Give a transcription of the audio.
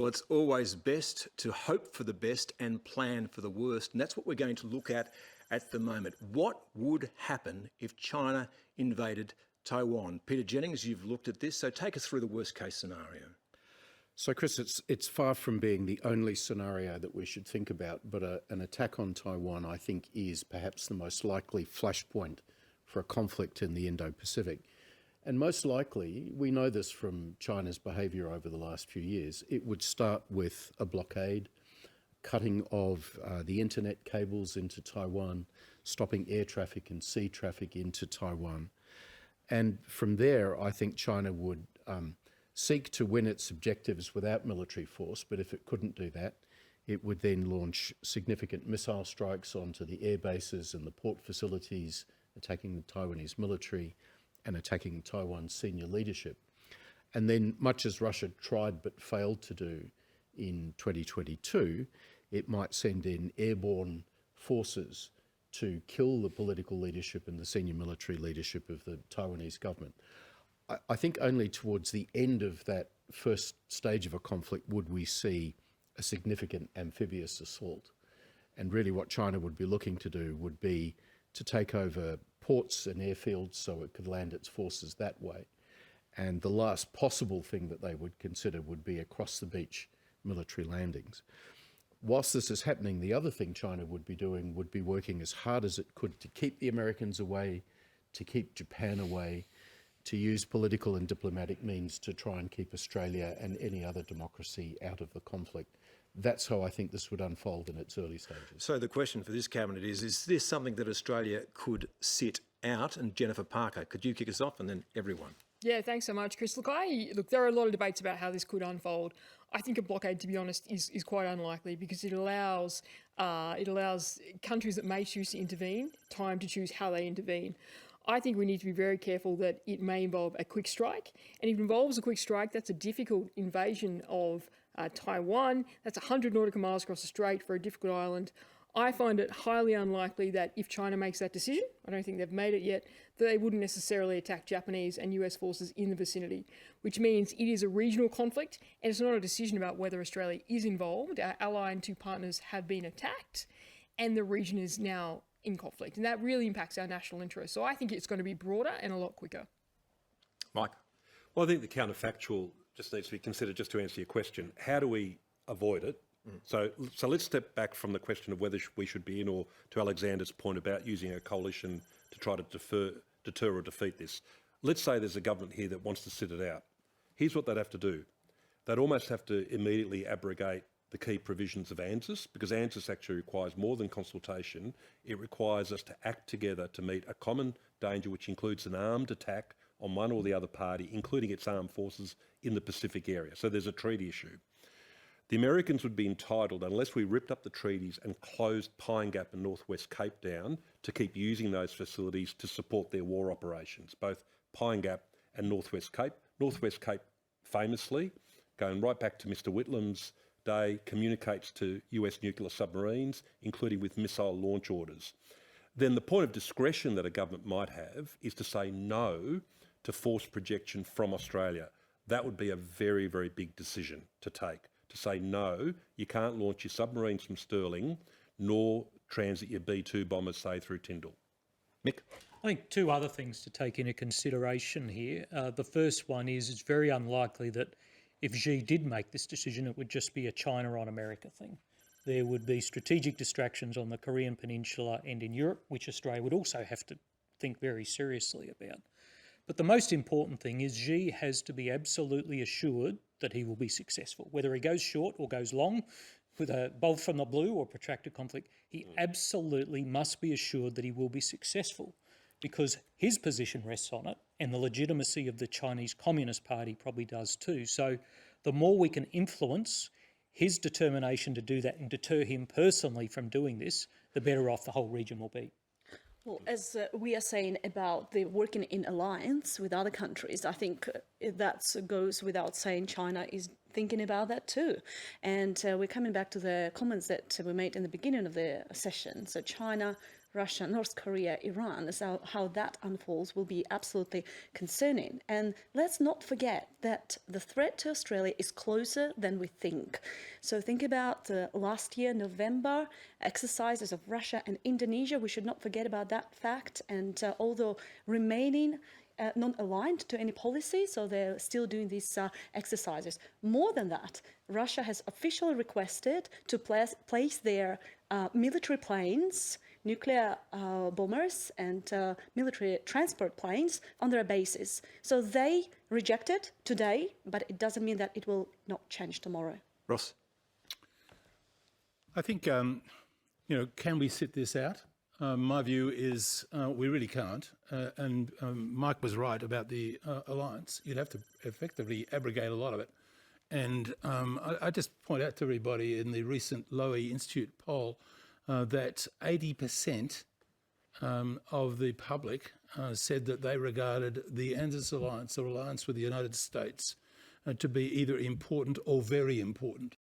Well, it's always best to hope for the best and plan for the worst, and that's what we're going to look at the moment. What would happen if China invaded Taiwan? Peter Jennings, you've looked at this, so take us through the worst case scenario. So, Chris, it's far from being the only scenario that we should think about, but an attack on Taiwan, I think, is perhaps the most likely flashpoint for a conflict in the Indo-Pacific. And most likely, we know this from China's behaviour over the last few years, it would start with a blockade, cutting of the internet cables into Taiwan, stopping air traffic and sea traffic into Taiwan. And from there, I think China would seek to win its objectives without military force, but if it couldn't do that, it would then launch significant missile strikes onto the air bases and the port facilities, attacking the Taiwanese military and attacking Taiwan's senior leadership. And then, much as Russia tried but failed to do in 2022, it might send in airborne forces to kill the political leadership and the senior military leadership of the Taiwanese government. I think only towards the end of that first stage of a conflict would we see a significant amphibious assault. And really what China would be looking to do would be to take over ports and airfields so it could land its forces that way. And the last possible thing that they would consider would be across the beach military landings. Whilst this is happening, the other thing China would be doing would be working as hard as it could to keep the Americans away, to keep Japan away, to use political and diplomatic means to try and keep Australia and any other democracy out of the conflict. That's how I think this would unfold in its early stages. So the question for this cabinet is this something that Australia could sit out? And Jennifer Parker, could you kick us off and then everyone? Yeah, thanks so much, Chris. Look, there are a lot of debates about how this could unfold. I think a blockade, to be honest, is quite unlikely because it allows countries that may choose to intervene time to choose how they intervene. I think we need to be very careful that it may involve a quick strike. And if it involves a quick strike, that's a difficult invasion of Taiwan. That's 100 nautical miles across the strait for a difficult island. I find it highly unlikely that if China makes that decision, I don't think they've made it yet, that they wouldn't necessarily attack Japanese and US forces in the vicinity, which means it is a regional conflict and it's not a decision about whether Australia is involved. Our ally and two partners have been attacked and the region is now in conflict, and that really impacts our national interest. So I think it's going to be broader and a lot quicker. Mike? Well, I think the counterfactual just needs to be considered, just to answer your question. How do we avoid it? So let's step back from the question of whether we should be in, or to Alexander's point about using a coalition to try to deter or defeat this. Let's say there's a government here that wants to sit it out. Here's what they'd have to do. They'd almost have to immediately abrogate the key provisions of ANZUS, because ANZUS actually requires more than consultation. It requires us to act together to meet a common danger, which includes an armed attack on one or the other party, including its armed forces in the Pacific area. So there's a treaty issue. The Americans would be entitled, unless we ripped up the treaties and closed Pine Gap and Northwest Cape down, to keep using those facilities to support their war operations, both Pine Gap and Northwest Cape. Northwest Cape, famously, going right back to Mr. Whitlam's day, communicates to US nuclear submarines, including with missile launch orders. Then the point of discretion that a government might have is to say no to forced projection from Australia. That would be a very, very big decision to take, to say no, you can't launch your submarines from Stirling, nor transit your B-2 bombers, say, through Tyndall. Mick? I think two other things to take into consideration here. The first one is it's very unlikely that if Xi did make this decision, it would just be a China on America thing. There would be strategic distractions on the Korean Peninsula and in Europe, which Australia would also have to think very seriously about. But the most important thing is Xi has to be absolutely assured that he will be successful. Whether he goes short or goes long, with a bolt from the blue or protracted conflict, he absolutely must be assured that he will be successful, because his position rests on it, and the legitimacy of the Chinese Communist Party probably does too. So the more we can influence his determination to do that and deter him personally from doing this, the better off the whole region will be. Well, as we are saying about the working in alliance with other countries, I think that goes without saying China is thinking about that too. And we're coming back to the comments that we made in the beginning of the session. So China Russia, North Korea, Iran. So how that unfolds will be absolutely concerning. And let's not forget that the threat to Australia is closer than we think. So think about last year, November, exercises of Russia and Indonesia. We should not forget about that fact. And although remaining non-aligned to any policy, so they're still doing these exercises. More than that, Russia has officially requested to place their military planes, nuclear bombers and military transport planes on their bases. So they rejected today, but it doesn't mean that it will not change tomorrow. Ross? I think, can we sit this out? My view is we really can't. And Mike was right about the alliance. You'd have to effectively abrogate a lot of it. And I just point out to everybody in the recent Lowy Institute poll that 80% of the public said that they regarded the ANZUS alliance, or alliance with the United States, to be either important or very important.